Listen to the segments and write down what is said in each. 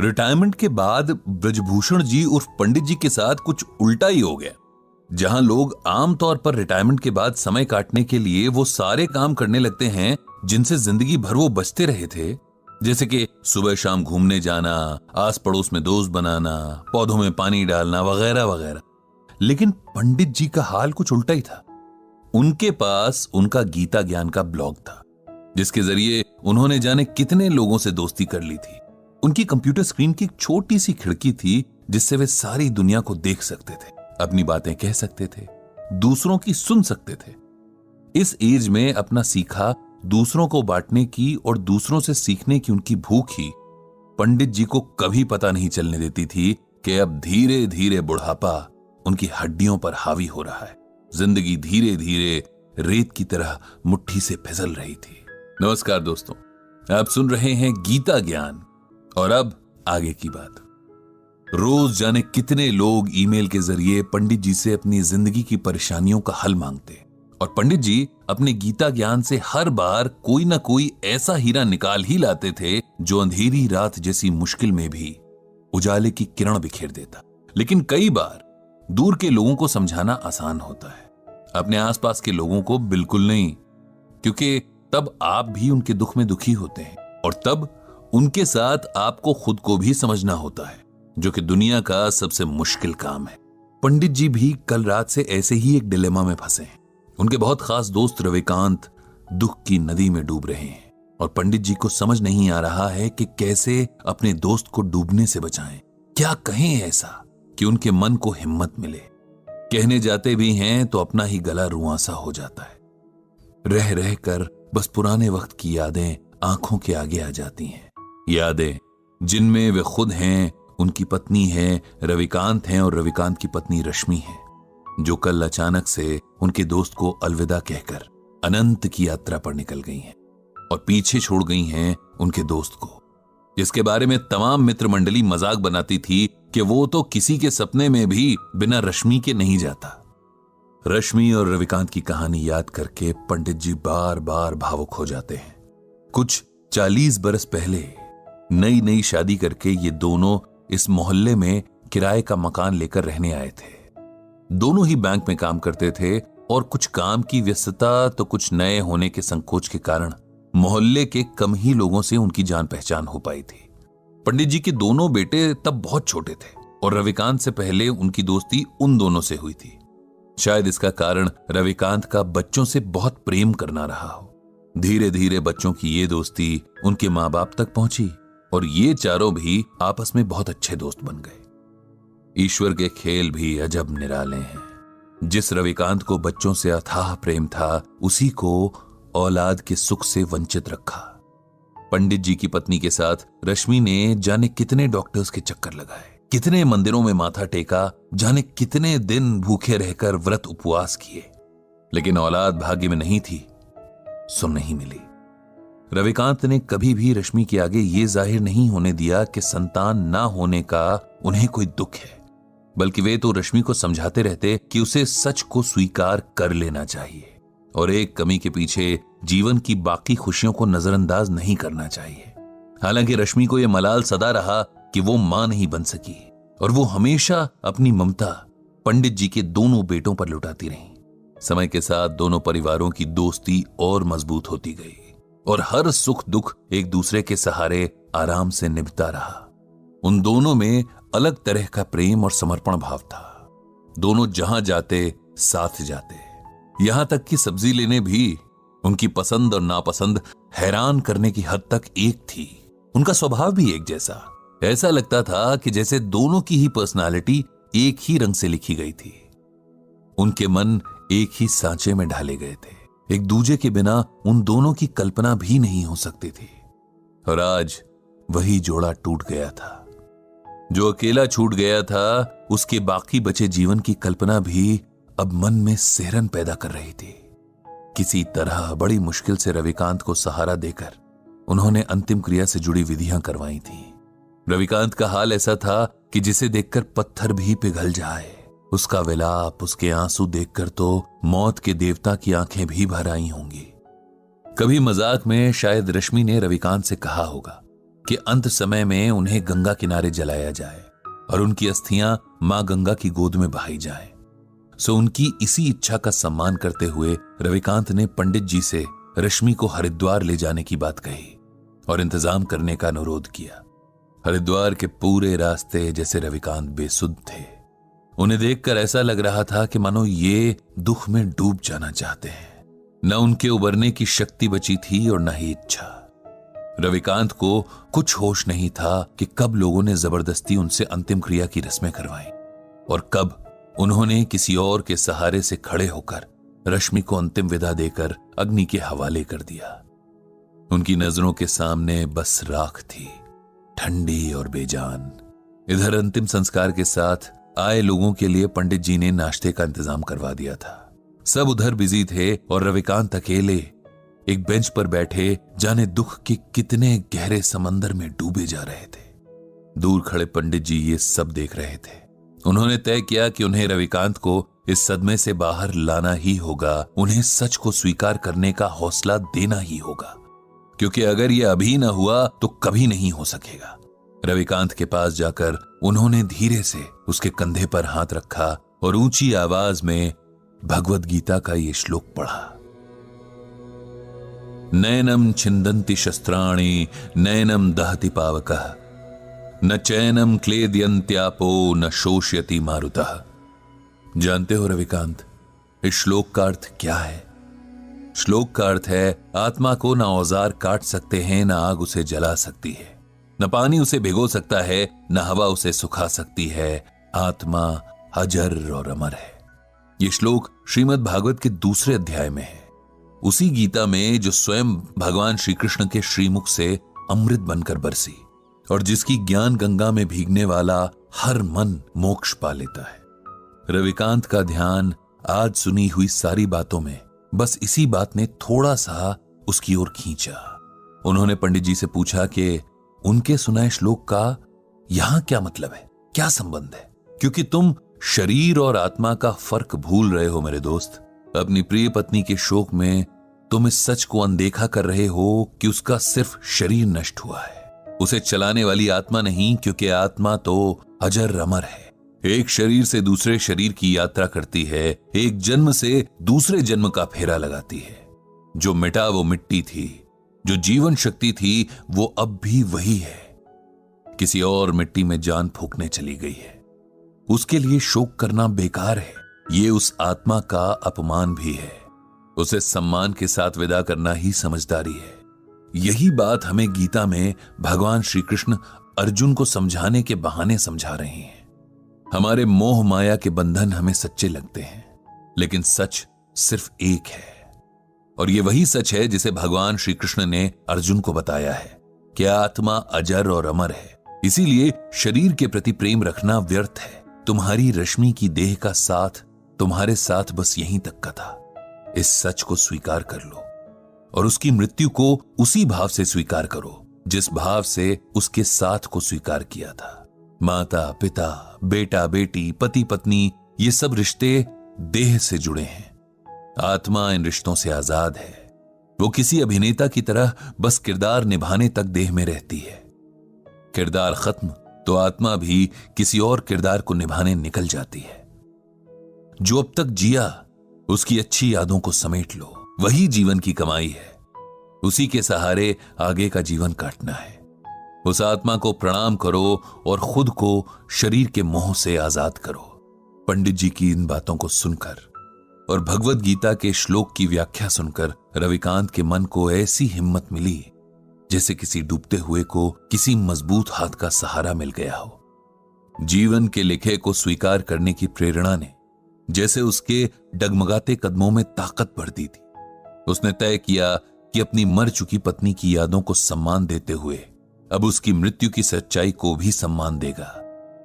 Retirement के बाद ब्रजभूषण जी उर्फ पंडित जी के साथ कुछ उल्टा ही हो गया। जहां लोग आमतौर पर रिटायरमेंट के बाद समय काटने के लिए वो सारे काम करने लगते हैं जिनसे जिंदगी भर वो बचते रहे थे, जैसे कि सुबह शाम घूमने जाना, आस पड़ोस में दोस्त बनाना, पौधों में पानी डालना वगैरह वगैरह। लेकिन पंडित जी का हाल कुछ उल्टा ही था। उनके पास उनका गीता ज्ञान का ब्लॉग था, जिसके जरिए उन्होंने जाने कितने लोगों से दोस्ती कर ली थी। उनकी कंप्यूटर स्क्रीन की एक छोटी सी खिड़की थी जिससे वे सारी दुनिया को देख सकते थे, अपनी बातें कह सकते थे, दूसरों की सुन सकते थे। इस एज में अपना सीखा दूसरों को बांटने की और दूसरों से सीखने की उनकी भूख ही पंडित जी को कभी पता नहीं चलने देती थी कि अब धीरे धीरे बुढ़ापा उनकी हड्डियों पर हावी हो रहा है। जिंदगी धीरे धीरे रेत की तरह मुट्ठी से फिसल रही थी। नमस्कार दोस्तों, आप सुन रहे हैं गीता ज्ञान। और अब आगे की बात। रोज जाने कितने लोग ईमेल के जरिए पंडित जी से अपनी जिंदगी की परेशानियों का हल मांगते, और पंडित जी अपने गीता ज्ञान से हर बार कोई ना कोई ऐसा हीरा निकाल ही लाते थे जो अंधेरी रात जैसी मुश्किल में भी उजाले की किरण बिखेर देता। लेकिन कई बार दूर के लोगों को समझाना आसान होता है, अपने आसपास के लोगों को बिल्कुल नहीं, क्योंकि तब आप भी उनके दुख में दुखी होते हैं और तब उनके साथ आपको खुद को भी समझना होता है, जो कि दुनिया का सबसे मुश्किल काम है। पंडित जी भी कल रात से ऐसे ही एक डिलेमा में फंसे हैं। उनके बहुत खास दोस्त रविकांत दुख की नदी में डूब रहे हैं और पंडित जी को समझ नहीं आ रहा है कि कैसे अपने दोस्त को डूबने से बचाएं। क्या कहें ऐसा कि उनके मन को हिम्मत मिले। कहने जाते भी हैं तो अपना ही गला रुआंसा हो जाता है। रह रह कर बस पुराने वक्त की यादें आंखों के आगे आ जाती हैं। यादें जिनमें वे खुद हैं, उनकी पत्नी है रविकांत हैं और रविकांत की पत्नी रश्मि है, जो कल अचानक से उनके दोस्त को अलविदा कहकर अनंत की यात्रा पर निकल गई हैं और पीछे छोड़ गई हैं उनके दोस्त को, जिसके बारे में तमाम मित्र मंडली मजाक बनाती थी कि वो तो किसी के सपने में भी बिना रश्मि के नहीं जाता। रश्मि और रविकांत की कहानी याद करके पंडित जी बार बार भावुक हो जाते हैं। कुछ 40 बरस पहले नई नई शादी करके ये दोनों इस मोहल्ले में किराए का मकान लेकर रहने आए थे। दोनों ही बैंक में काम करते थे और कुछ काम की व्यस्तता तो कुछ नए होने के संकोच के कारण मोहल्ले के कम ही लोगों से उनकी जान पहचान हो पाई थी। पंडित जी के दोनों बेटे तब बहुत छोटे थे और रविकांत से पहले उनकी दोस्ती उन दोनों से हुई थी। शायद इसका कारण रविकांत का बच्चों से बहुत प्रेम करना रहा हो। धीरे धीरे बच्चों की ये दोस्ती उनके माँ बाप तक पहुंची और ये चारों भी आपस में बहुत अच्छे दोस्त बन गए। ईश्वर के खेल भी अजब निराले हैं। जिस रविकांत को बच्चों से अथाह प्रेम था, उसी को औलाद के सुख से वंचित रखा। पंडित जी की पत्नी के साथ रश्मि ने जाने कितने डॉक्टर्स के चक्कर लगाए, कितने मंदिरों में माथा टेका, जाने कितने दिन भूखे रहकर व्रत उपवास किए, लेकिन औलाद भाग्य में नहीं थी, सो नहीं मिली। रविकांत ने कभी भी रश्मि के आगे ये जाहिर नहीं होने दिया कि संतान ना होने का उन्हें कोई दुख है, बल्कि वे तो रश्मि को समझाते रहते कि उसे सच को स्वीकार कर लेना चाहिए और एक कमी के पीछे जीवन की बाकी खुशियों को नजरअंदाज नहीं करना चाहिए। हालांकि रश्मि को यह मलाल सदा रहा कि वो मां नहीं बन सकी और वो हमेशा अपनी ममता पंडित जी के दोनों बेटों पर लुटाती रही। समय के साथ दोनों परिवारों की दोस्ती और मजबूत होती गई और हर सुख दुख एक दूसरे के सहारे आराम से निभता रहा। उन दोनों में अलग तरह का प्रेम और समर्पण भाव था। दोनों जहां जाते साथ जाते, यहां तक कि सब्जी लेने भी उनकी पसंद और नापसंद हैरान करने की हद तक एक थी। उनका स्वभाव भी एक जैसा। ऐसा लगता था कि जैसे दोनों की ही पर्सनालिटी एक ही रंग से लिखी गई थी। उनके मन एक ही सांचे में ढाले गए थे। एक दूजे के बिना उन दोनों की कल्पना भी नहीं हो सकती थी। और आज वही जोड़ा टूट गया था। जो अकेला छूट गया था, उसके बाकी बचे जीवन की कल्पना भी अब मन में सिहरन पैदा कर रही थी। किसी तरह बड़ी मुश्किल से रविकांत को सहारा देकर उन्होंने अंतिम क्रिया से जुड़ी विधियां करवाई थी। रविकांत का हाल ऐसा था कि जिसे देखकर पत्थर भी पिघल जाए। उसका विलाप, उसके आंसू देखकर तो मौत के देवता की आंखें भी भर आई होंगी। कभी मजाक में शायद रश्मि ने रविकांत से कहा होगा कि अंत समय में उन्हें गंगा किनारे जलाया जाए और उनकी अस्थियां मां गंगा की गोद में बहाई जाएं। सो उनकी इसी इच्छा का सम्मान करते हुए रविकांत ने पंडित जी से रश्मि को हरिद्वार ले जाने की बात कही और इंतजाम करने का अनुरोध किया। हरिद्वार के पूरे रास्ते जैसे रविकांत बेसुध थे। उन्हें देखकर ऐसा लग रहा था कि मानो ये दुख में डूब जाना चाहते हैं। न उनके उबरने की शक्ति बची थी और न ही इच्छा। रविकांत को कुछ होश नहीं था कि कब लोगों ने जबरदस्ती उनसे अंतिम क्रिया की रस्में करवाई और कब उन्होंने किसी और के सहारे से खड़े होकर रश्मि को अंतिम विदा देकर अग्नि के हवाले कर दिया। उनकी नजरों के सामने बस राख थी, ठंडी और बेजान। इधर अंतिम संस्कार के साथ आए लोगों के लिए पंडित जी ने नाश्ते का इंतजाम करवा दिया था। सब उधर बिजी थे और रविकांत अकेले एक बेंच पर बैठे जाने दुख के कितने गहरे समंदर में डूबे जा रहे थे। दूर खड़े पंडित जी ये सब देख रहे थे। उन्होंने तय किया कि उन्हें रविकांत को इस सदमे से बाहर लाना ही होगा, उन्हें सच को स्वीकार करने का हौसला देना ही होगा, क्योंकि अगर यह अभी न हुआ तो कभी नहीं हो सकेगा। रविकांत के पास जाकर उन्होंने धीरे से उसके कंधे पर हाथ रखा और ऊंची आवाज में भगवद गीता का ये श्लोक पढ़ा। नैनम छिंदन्ति शस्त्राणि नैनम दहति पावकः न चैनम क्लेदयन्त्यापो न शोष्यति मारुतः। जानते हो रविकांत, इस श्लोक का अर्थ क्या है? श्लोक का अर्थ है आत्मा को न औजार काट सकते हैं, न आग उसे जला सकती है, न पानी उसे भिगो सकता है, न हवा उसे सुखा सकती है। आत्मा अजर और अमर है। ये श्लोक श्रीमद् भागवत के दूसरे अध्याय में है, उसी गीता में जो स्वयं भगवान श्री कृष्ण के श्रीमुख से अमृत बनकर बरसी और जिसकी ज्ञान गंगा में भीगने वाला हर मन मोक्ष पा लेता है। रविकांत का ध्यान आज सुनी हुई सारी बातों में बस इसी बात ने थोड़ा सा उसकी ओर खींचा। उन्होंने पंडित जी से पूछा कि उनके सुनाए श्लोक का यहां क्या मतलब है, क्या संबंध है? क्योंकि तुम शरीर और आत्मा का फर्क भूल रहे हो मेरे दोस्त। अपनी प्रिय पत्नी के शोक में तुम इस सच को अनदेखा कर रहे हो कि उसका सिर्फ शरीर नष्ट हुआ है, उसे चलाने वाली आत्मा नहीं, क्योंकि आत्मा तो अजर अमर है। एक शरीर से दूसरे शरीर की यात्रा करती है, एक जन्म से दूसरे जन्म का फेरा लगाती है। जो मिटा वो मिट्टी थी, जो जीवन शक्ति थी वो अब भी वही है, किसी और मिट्टी में जान फूंकने चली गई है। उसके लिए शोक करना बेकार है, ये उस आत्मा का अपमान भी है। उसे सम्मान के साथ विदा करना ही समझदारी है। यही बात हमें गीता में भगवान श्री कृष्ण अर्जुन को समझाने के बहाने समझा रहे हैं। हमारे मोह माया के बंधन हमें सच्चे लगते हैं, लेकिन सच सिर्फ एक है, और ये वही सच है जिसे भगवान श्री कृष्ण ने अर्जुन को बताया है कि आत्मा अजर और अमर है। इसीलिए शरीर के प्रति प्रेम रखना व्यर्थ है। तुम्हारी रश्मि की देह का साथ तुम्हारे साथ बस यहीं तक का था। इस सच को स्वीकार कर लो और उसकी मृत्यु को उसी भाव से स्वीकार करो जिस भाव से उसके साथ को स्वीकार किया था। माता पिता, बेटा बेटी, पति पत्नी, ये सब रिश्ते देह से जुड़े हैं। आत्मा इन रिश्तों से आजाद है। वो किसी अभिनेता की तरह बस किरदार निभाने तक देह में रहती है। किरदार खत्म तो आत्मा भी किसी और किरदार को निभाने निकल जाती है। जो अब तक जिया उसकी अच्छी यादों को समेट लो, वही जीवन की कमाई है। उसी के सहारे आगे का जीवन काटना है। उस आत्मा को प्रणाम करो और खुद को शरीर के मोह से आजाद करो। पंडित जी की इन बातों को सुनकर और भगवद गीता के श्लोक की व्याख्या सुनकर रविकांत के मन को ऐसी हिम्मत मिली जैसे किसी डूबते हुए को किसी मजबूत हाथ का सहारा मिल गया हो। जीवन के लिखे को स्वीकार करने की प्रेरणा ने जैसे उसके डगमगाते कदमों में ताकत भर दी थी। उसने तय किया कि अपनी मर चुकी पत्नी की यादों को सम्मान देते हुए अब उसकी मृत्यु की सच्चाई को भी सम्मान देगा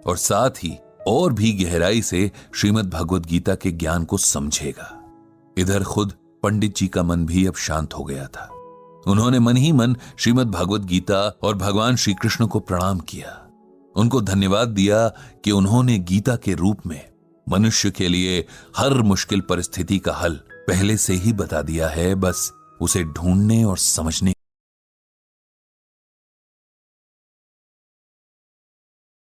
और साथ ही और भी गहराई से श्रीमद् भगवद गीता के ज्ञान को समझेगा। इधर खुद पंडित जी का मन भी अब शांत हो गया था। उन्होंने मन ही मन श्रीमद् भगवद गीता और भगवान श्री कृष्ण को प्रणाम किया। उनको धन्यवाद दिया कि उन्होंने गीता के रूप में मनुष्य के लिए हर मुश्किल परिस्थिति का हल पहले से ही बता दिया है, बस उसे ढूंढने और समझने